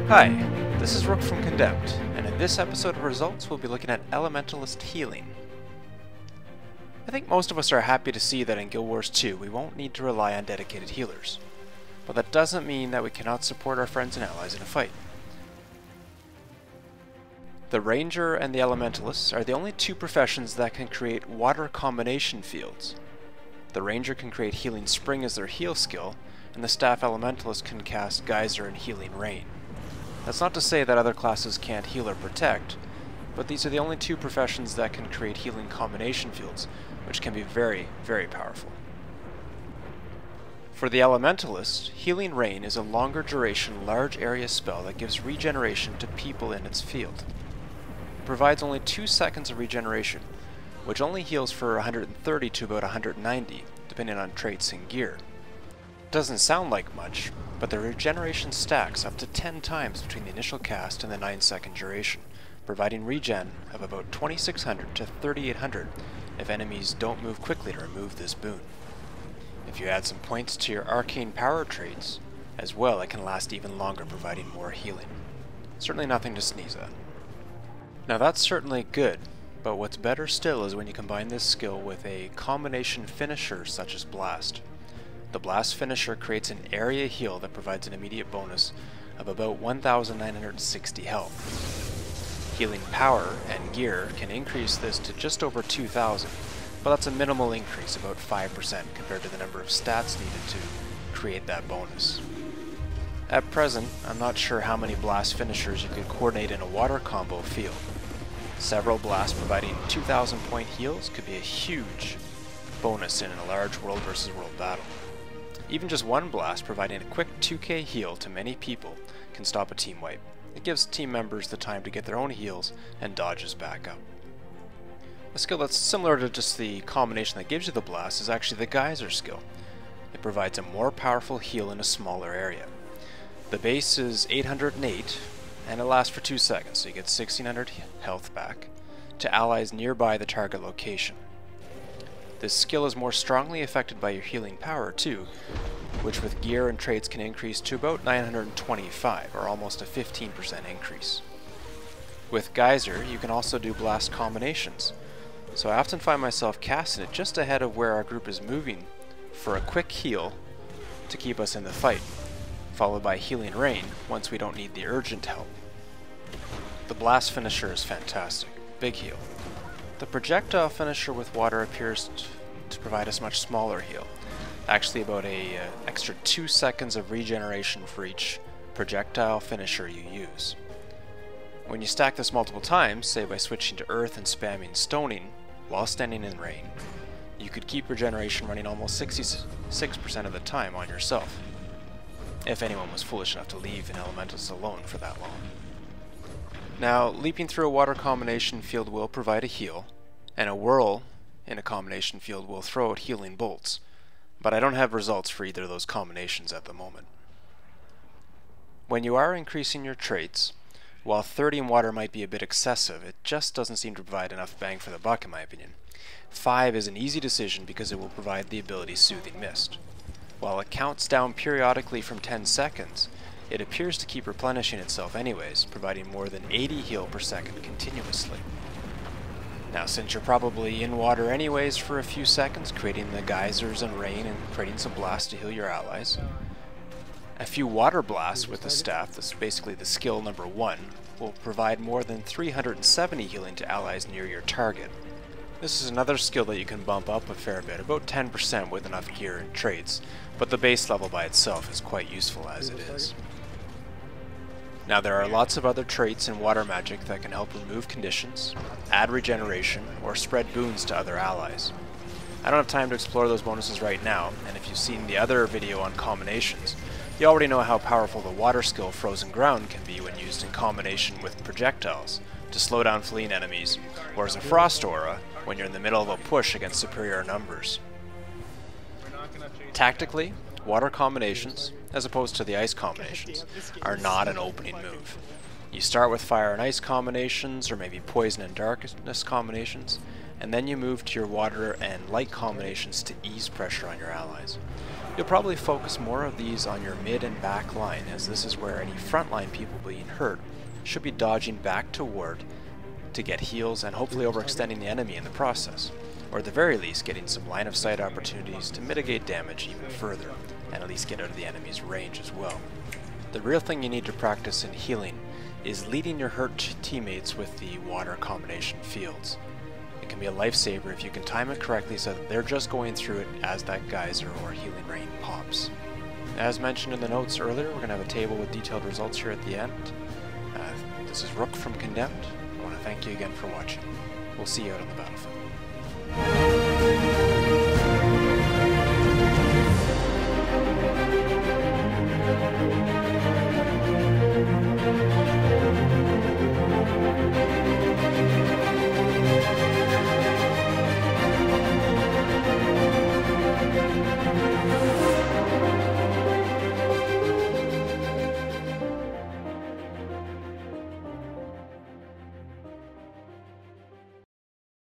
Hi, this is Rook from Condemned, and in this episode of Results we'll be looking at Elementalist healing. I think most of us are happy to see that in Guild Wars 2 we won't need to rely on dedicated healers, but that doesn't mean that we cannot support our friends and allies in a fight. The Ranger and the Elementalists are the only two professions that can create water combination fields. The Ranger can create Healing Spring as their heal skill, and the Staff Elementalist can cast Geyser and Healing Rain. That's not to say that other classes can't heal or protect, but these are the only two professions that can create healing combination fields, which can be very, very powerful. For the Elementalist, Healing Rain is a longer duration, large area spell that gives regeneration to people in its field. It provides only 2 seconds of regeneration, which only heals for 130 to about 190, depending on traits and gear. It doesn't sound like much, but the regeneration stacks up to 10 times between the initial cast and the 9-second duration, providing regen of about 2600 to 3800 if enemies don't move quickly to remove this boon. If you add some points to your arcane power traits, as well, it can last even longer, providing more healing. Certainly nothing to sneeze at. Now that's certainly good, but what's better still is when you combine this skill with a combination finisher such as Blast. The Blast finisher creates an area heal that provides an immediate bonus of about 1960 health. Healing power and gear can increase this to just over 2000, but that's a minimal increase, about 5% compared to the number of stats needed to create that bonus. At present, I'm not sure how many Blast finishers you could coordinate in a water combo field. Several Blasts providing 2000 point heals could be a huge bonus in a large world versus world battle. Even just one Blast providing a quick 2k heal to many people can stop a team wipe. It gives team members the time to get their own heals and dodges back up. A skill that's similar to just the combination that gives you the Blast is actually the Geyser skill. It provides a more powerful heal in a smaller area. The base is 808 and it lasts for 2 seconds, so you get 1600 health back to allies nearby the target location. This skill is more strongly affected by your healing power too, which with gear and traits can increase to about 925, or almost a 15% increase. With Geyser, you can also do Blast combinations, so I often find myself casting it just ahead of where our group is moving for a quick heal to keep us in the fight, followed by Healing Rain once we don't need the urgent help. The Blast finisher is fantastic, big heal. The projectile finisher with water appears to provide us much smaller heal, actually about a extra 2 seconds of regeneration for each projectile finisher you use. When you stack this multiple times, say by switching to Earth and spamming Stoning while standing in rain, you could keep regeneration running almost 66% of the time on yourself, if anyone was foolish enough to leave an Elementalist alone for that long. Now, leaping through a water combination field will provide a heal, and a whirl in a combination field will throw out healing bolts, but I don't have results for either of those combinations at the moment. When you are increasing your traits, while 30 in water might be a bit excessive, it just doesn't seem to provide enough bang for the buck in my opinion. 5 is an easy decision because it will provide the ability Soothing Mist. While it counts down periodically from 10 seconds, it appears to keep replenishing itself anyways, providing more than 80 heal per second continuously. Now, since you're probably in water anyways for a few seconds, creating the geysers and rain and creating some blasts to heal your allies, a few water blasts with the staff, that's basically the skill number 1, will provide more than 370 healing to allies near your target. This is another skill that you can bump up a fair bit, about 10% with enough gear and traits, but the base level by itself is quite useful as it is. Now there are lots of other traits in water magic that can help remove conditions, add regeneration, or spread boons to other allies. I don't have time to explore those bonuses right now, and if you've seen the other video on combinations, you already know how powerful the water skill Frozen Ground can be when used in combination with projectiles to slow down fleeing enemies, or as a Frost Aura when you're in the middle of a push against superior numbers. Tactically, water combinations, as opposed to the ice combinations, are not an opening move. You start with fire and ice combinations, or maybe poison and darkness combinations, and then you move to your water and light combinations to ease pressure on your allies. You'll probably focus more of these on your mid and back line, as this is where any frontline people being hurt should be dodging back toward to get heals and hopefully overextending the enemy in the process, or at the very least getting some line of sight opportunities to mitigate damage even further, and at least get out of the enemy's range as well. The real thing you need to practice in healing is leading your hurt teammates with the water combination fields. It can be a lifesaver if you can time it correctly so that they're just going through it as that geyser or healing rain pops. As mentioned in the notes earlier, we're going to have a table with detailed results here at the end. This is Rook from Condemned. I want to thank you again for watching. We'll see you out on the battlefield.